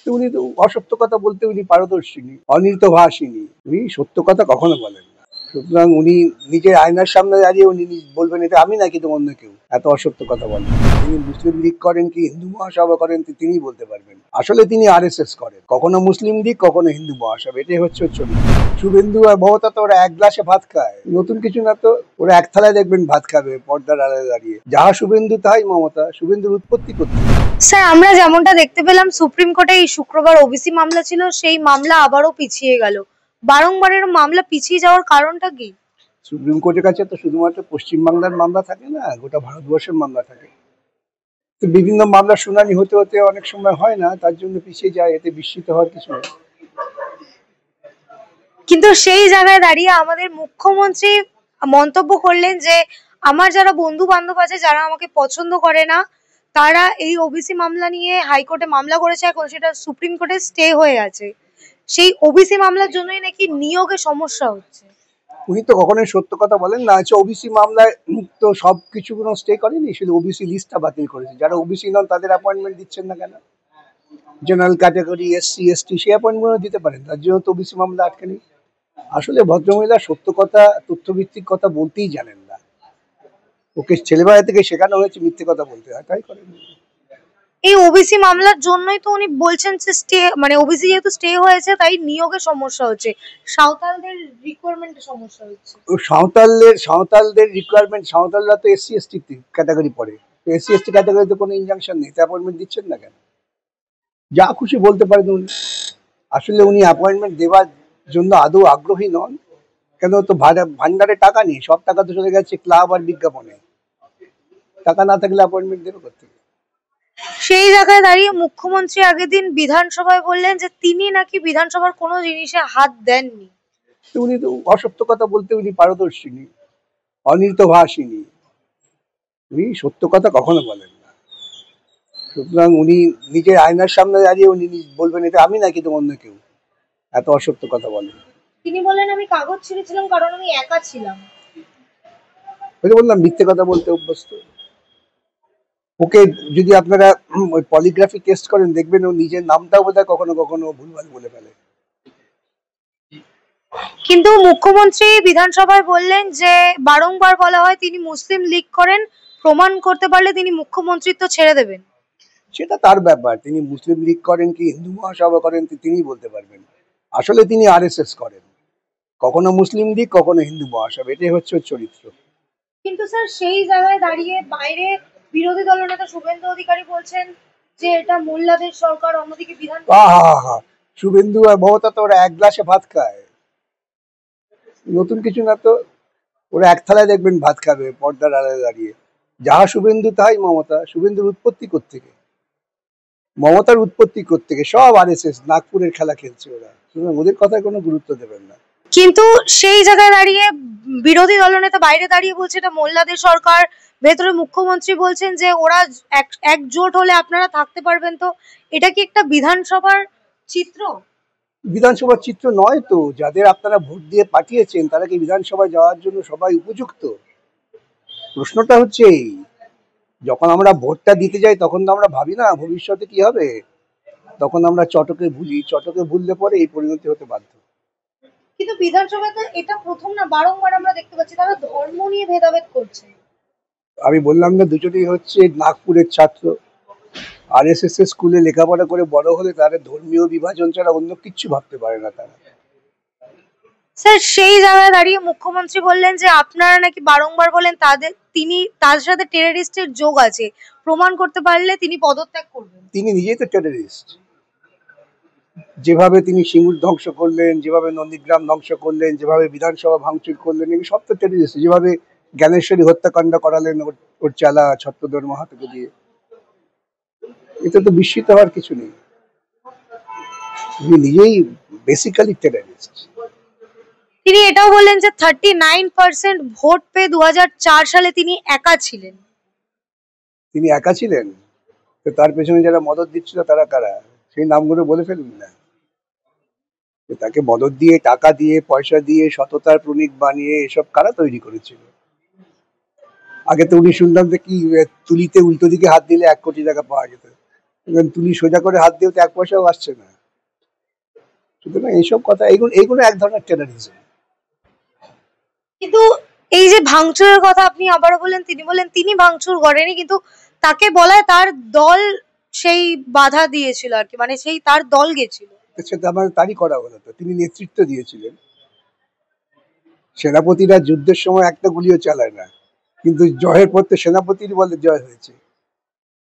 তো উনি তো অসত্য কথা বলতে উনি পারদর্শিনী, অনির্তভাষিনী, উনি সত্য কথা কখনো বলেন না। সুতরাং উনি নিজের আয়নার সামনে দাঁড়িয়ে উনি বলবেন এটা আমি নাকি তো অন্য কেউ, এত অসত্য কথা বলেন। তিনি মুসলিম লীগ করেন কি হিন্দু মহাসভা করেন তিনিই বলতে পারবেন। আসলে তিনি আরএসএস করেন, কখনো মুসলিম লীগ কখনো হিন্দু মহাসভা, এটাই হচ্ছে ওর চরিত্র। শুভেন্দু আর মমতা তো ওরা এক গ্লাসে ভাত খায়, নতুন কিছু না তো। ওরা এক থালায় দেখবেন ভাত খাবে পর্দার আড়ালে দাঁড়িয়ে। যাহা শুভেন্দু তাই মমতা, শুভেন্দুর উৎপত্তি করতে। স্যার, আমরা যেমনটা দেখতে পেলাম সুপ্রিম কোর্টে এই শুক্রবার ওবিসি মামলা ছিল, সেই মামলা আবারও পিছিয়ে গেল। বারংবারের মামলা পিছিয়ে যাওয়ার কারণটা কি? সুপ্রিম কোর্টের কাছে তো শুধুমাত্র পশ্চিমবাংলার মামলা থাকে না, গোটা ভারতবর্ষের মামলা থাকে। তো বিভিন্ন মামলার শুনানি হতে হতে অনেক সময় হয় না, তার জন্য পিছিয়ে যায়, এতে বিস্মিত হওয়ার কিছু নেই। কিন্তু সেই জায়গায় দাঁড়িয়ে আমাদের মুখ্যমন্ত্রী মন্তব্য করলেন যে আমার যারা বন্ধু বান্ধব আছে, যারা আমাকে পছন্দ করে না, তারা এই ওবিসি মামলা নিয়ে হাইকোর্টে মামলা করেছে, এখন সেটা সুপ্রিম কোর্টে স্টে হয়ে আছে। সেই ওবিসি মামলার জন্যই নাকি নিয়োগে সমস্যা হচ্ছে। উনি তো কখনোই সত্য কথা বলেন না। আচ্ছা, ওবিসি মামলায় তো সবকিছু কোনো স্টে করেনি, শুধু ওবিসি লিস্টটা বাতিল করেছে। যারা ওবিসি নন তাদের অ্যাপয়েন্টমেন্ট দিচ্ছেন না কেন? জেনারেল ক্যাটাগরি, এসসি এসটি, সেই অ্যাপয়েন্টমেন্ট দিতে পারেন, তার জন্য তো ওবিসি মামলা আটকে নেই। আসলে ভদ্রমহিলা সত্য কথা, তথ্যভিত্তিক কথা বলতেই জানেন না। ওকে ছেলেবেলা থেকে শেখানো হয়েছে মিথ্যে কথা বলতে হয়, তাই করেন। এই ওবিসি মামলার জন্যই তো উনি বলছেন যে স্টে, মানে ওবিসি যেহেতু স্টে হয়েছে তাই নিয়োগে সমস্যা হচ্ছে, সাঁওতালদের রিকোয়ারমেন্টে সমস্যা হচ্ছে। সাঁওতালদের রিকোয়ারমেন্ট, সাঁওতালরা তো এসসি এসটি ক্যাটাগরি পড়ে, তো এসসি এসটি ক্যাটাগরিতে কোনো ইনজাংশন নেই, তো অ্যাপয়েন্টমেন্ট দিচ্ছেন না কেন? যা খুশি বলতে পারেন উনি। আসলে উনি অ্যাপয়েন্টমেন্ট দেওয়ার জন্য আদৌ আগ্রহী নন। কেন? তো ভান্ডারে টাকা নেই, সব টাকা তো চলে গেছে ক্লাব আর বিজ্ঞাপনে। টাকা না থাকলে অ্যাপয়েন্টমেন্ট দেবে কোথেকে? সেই জায়গায় দাঁড়িয়ে মুখ্যমন্ত্রী আগের দিন বিধানসভায় বললেন যে তিনি নাকি বিধানসভার কোনো জিনিসে হাত দেননি। তো উনি তো অসত্য কথা বলতে উনি পারদর্শিনী, অনির্তভাষিনী, উনি সত্য কথা কখনো বলেন না। সুতরাং উনি নিজের আয়নার সামনে দাঁড়িয়ে উনি বলবেন এটা আমি নাকি তো অন্য কেউ, এত অসত্য কথা বলেন। তিনি বললেন আমি কাগজ ছিঁড়েছিলাম কারণ আমি একা ছিলাম। ওই যে বললাম মিথ্যে কথা বলতে অভ্যস্ত। ওকে যদি আপনারা ওই পলিগ্রাফি টেস্ট করেন দেখবেন ও নিজের নামটাও বোধহয় কখনো কখনো ভুলভাল বলে ফেলে। কিন্তু মুখ্যমন্ত্রী বিধানসভায় বললেন যে বারংবার বলা হয় তিনি মুসলিম লীগ করেন, প্রমাণ করতে পারলে তিনি মুখ্যমন্ত্রিত্ব ছেড়ে দেবেন। সেটা তার ব্যাপার, তিনি মুসলিম লীগ করেন কি হিন্দু মহাসভা করেন তিনিই বলতে পারবেন। আসলে তিনি আরএসএস করেন, কখনো মুসলিম লীগ কখনো হিন্দু মহাসভা, এটাই হচ্ছে ওর চরিত্র। কিন্তু স্যার সেই জায়গায় দাঁড়িয়ে বাইরে বিরোধী দলনেতা শুভেন্দু অধিকারী বলছেন যে এটা মোল্লাদের সরকার, অন্যদিকে বিধান। শুভেন্দু আর মমতা তো ওরা এক গ্লাসে ভাত খায়, নতুন কিছু না তো। ওরা এক থালায় দেখবেন ভাত খাবে পর্দার আড়ালে দাঁড়িয়ে। যাহা শুভেন্দু তাই মমতা, শুভেন্দুর উৎপত্তি কোত্থেকে, মমতার উৎপত্তি কোত্থেকে? সব আরএসএস, নাগপুরের খেলা খেলছে ওরা, সুতরাং ওদের কথায় কোনো গুরুত্ব দেবেন না। কিন্তু সেই জায়গায় দাঁড়িয়ে বিরোধী দলনেতা বাইরে দাঁড়িয়ে বলছে এটা মোল্লাদের সরকার, ভেতরে মুখ্যমন্ত্রী বলছেন যে ওরা একজোট হলে আপনারা থাকতে পারবেন। তো এটা কি একটা বিধানসভার চিত্র? বিধানসভার চিত্র নয় তো। যাদের আপনারা ভোট দিয়ে পাঠিয়েছেন তারা কি বিধানসভায় যাওয়ার জন্য সবাই উপযুক্ত? প্রশ্নটা হচ্ছে এই, যখন আমরা ভোটটা দিতে যাই তখন তো আমরা ভাবি না ভবিষ্যতে কি হবে, তখন আমরা চটকে ভুলি, চটকে ভুললে পরে এই পরিণতি হতে বাধ্য। কিন্তু বিধানসভায় তো এটা প্রথম না, বারংবার আমরা দেখতে পাচ্ছি তারা ধর্ম নিয়ে ভেদাভেদ করছে। আমি বললাম না, দুজনেই হচ্ছে নাগপুরের ছাত্র, আরএসএস এর স্কুলে লেখাপড়া করে বড় হলে তাদের ধর্মীয় বিভাজন ছাড়া অন্য কিচ্ছু ভাবতে পারে না তারা। স্যার, সেই জায়গায় দাঁড়িয়ে মুখ্যমন্ত্রী বললেন যে আপনারা নাকি বারংবার বলেন তার সাথে টেররিস্টের যোগ আছে, প্রমাণ করতে পারলে তিনি পদত্যাগ করবেন। তিনি নিজেই তো টেররিস্ট। যেভাবে তিনি সিঙ্গুর ধ্বংস করলেন, যেভাবে নন্দীগ্রাম ধ্বংস করলেন, যেভাবে বিধানসভা ভাঙচুর করলেন, এগুলো সব তো টেররিস্ট। যেভাবে জ্ঞানেশ্বরী হত্যাকাণ্ড করালেন ওর চালা ছত্রধর মাহাতোকে দিয়ে, এতে তো বিস্মিত হওয়ার কিছু নেই। তিনি নিজেই বেসিক্যালি টেররিস্ট। তিনি এটাও বললেন যে 39% ভোট পেয়ে 2004 সালে তিনি একা ছিলেন। তিনি একা ছিলেন? তো তার পেছনে যারা মদত দিচ্ছিল তারা কারা, সেই নামগুলো বলে ফেলুন না। তাকে মদত দিয়ে, টাকা দিয়ে, পয়সা দিয়ে, সততার প্রণীক বানিয়ে এসব কারা তৈরি করেছিল? আগে তো উনি শুনলাম যে কি তুলিতে উল্টো দিকে হাত দিলে 1 কোটি টাকা পাওয়া যেত, এবার তুলি সোজা করে হাত দিয়েও তো 1 পয়সাও আসছে না। সুতরাং এইসব কথা, এইগুলো এইগুলো এক ধরনের টেরারিজম। কিন্তু এই যে ভাঙচুরের কথা আপনি আবারও বললেন, তিনি বললেন তিনি ভাঙচুর করেনি, কিন্তু তাকে বলায় তার দল সেই বাধা দিয়েছিল আর কি, মানে সেই তার দল গেছিল। সেটা আমার তারই করা হলো, তো তিনি নেতৃত্ব দিয়েছিলেন। সেনাপতিরা যুদ্ধের সময় একটা গুলিও চালায় না, কিন্তু জয়ের পর তো সেনাপতির বলে জয় হয়েছে।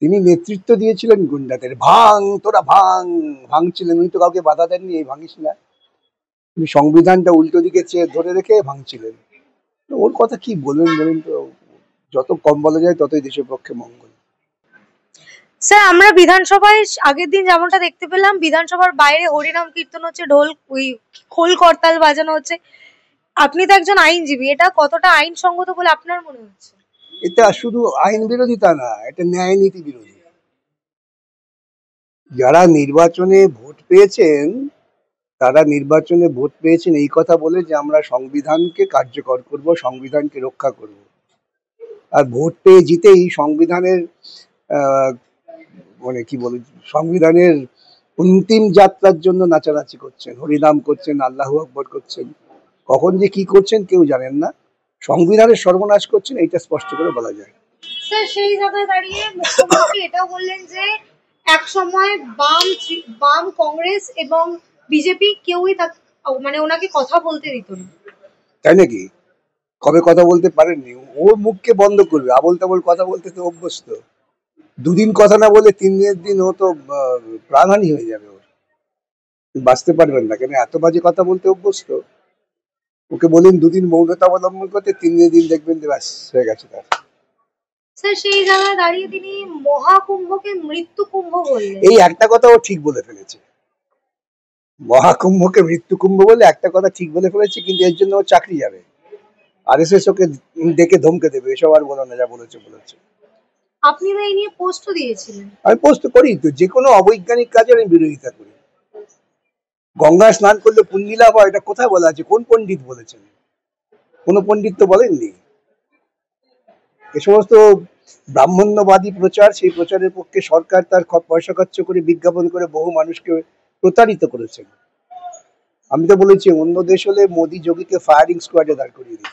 তিনি নেতৃত্ব দিয়েছিলেন গুন্ডাদের, ভাঙ তোরা ভাঙ, ভাঙছিলেন। উনি তো কাউকে বাধা দেননি এই ভাঙিস না, তিনি সংবিধানটা উল্টো দিকে চেয়ে ধরে রেখে ভাঙছিলেন। তো ওর কথা কি বলবেন বলুন তো, যত কম বলা যায় ততই দেশের পক্ষে মঙ্গল। স্যার, আমরা বিধানসভায় আগের দিন যেমনটা দেখতে পেলাম, বিধানসভার বাইরে হরিনাম কীর্তন হচ্ছে, ঢোল ওই খোল করতাল বাজানো হচ্ছে। আপনি তো একজন আইনজীবী, এটা কতটা আইনসঙ্গত বলে আপনার মনে হচ্ছে? এটা শুধু আইন বিরোধী তা না, এটা ন্যায় নীতি বিরোধী। যারা নির্বাচনে ভোট পেয়েছেন, তারা নির্বাচনে ভোট পেয়েছেন এই কথা বলে যে আমরা সংবিধানকে কার্যকর করব, সংবিধানকে রক্ষা করব। আর ভোট পেয়ে জিতেই সংবিধানের মানে কি বলে, সংবিধানের অন্তিম যাত্রার জন্য নাচানাচি করছেন, হরিনাম করছেন, আল্লাহু আকবর করছেন। কখন যে কি করছেন কেউ জানেন না। সংবিধানের সর্বনাশ করছেন, এটা স্পষ্ট করে বলা যায়। স্যার, সেই জায়গায় দাঁড়িয়ে মুখ্যমন্ত্রী এটাও বললেন যে এক সময় বাম কংগ্রেস এবং বিজেপি কেউই মানে ওনাকে কথা বলতে দিত না। তাই নাকি? কবে কথা বলতে পারেননি? ওর মুখকে বন্ধ করবে, আবল তাবল কথা বলতে তো অভ্যস্ত। দুদিন কথা না বলে 3 দিনের দিন ও তো প্রাণহানি হয়ে যাবে, ওর বাঁচতে পারবেন না। কেন এত বাজে কথা বলতে অভ্যস্ত। ওকে বলেন 2 দিন মৌনতা অবলম্বন করতে, 3 দিনের দিন দেখবেন যে ব্যাস হয়ে গেছে তার। স্যার, সেই জায়গায় দাঁড়িয়ে তিনি মহাকুম্ভকে মৃত্যু কুম্ভ বললেন। এই একটা কথা ও ঠিক বলে ফেলেছে, মহাকুম্ভকে মৃত্যু কুম্ভ বলে একটা কথা ঠিক বলে ফেলেছে। কিন্তু এর জন্য ও চাকরি যাবে, আরএসএস ওকে ডেকে ধমকে দেবে, এসব আর বলো না, যা বলেছে বলেছে। আপনি তো এই নিয়ে পোস্টও দিয়েছিলেন। আমি পোস্ট করি তো, যে কোনো অবৈজ্ঞানিক কাজের আমি বিরোধিতা করি। গঙ্গায় স্নান করলে পুণ্য লাভ হয়, এটা কোথায় বলা আছে? কোন পণ্ডিত বলেছেন? কোনো পণ্ডিত তো বলেননি। এ সমস্ত ব্রাহ্মণ্যবাদী প্রচার, সেই প্রচারের পক্ষে সরকার তার পয়সা খরচ করে বিজ্ঞাপন করে বহু মানুষকে প্রতারিত করেছেন। আমি তো বলেছি অন্য দেশ হলে মোদি যোগীকে ফায়ারিং স্কোয়াডে দাঁড় করিয়ে দিত।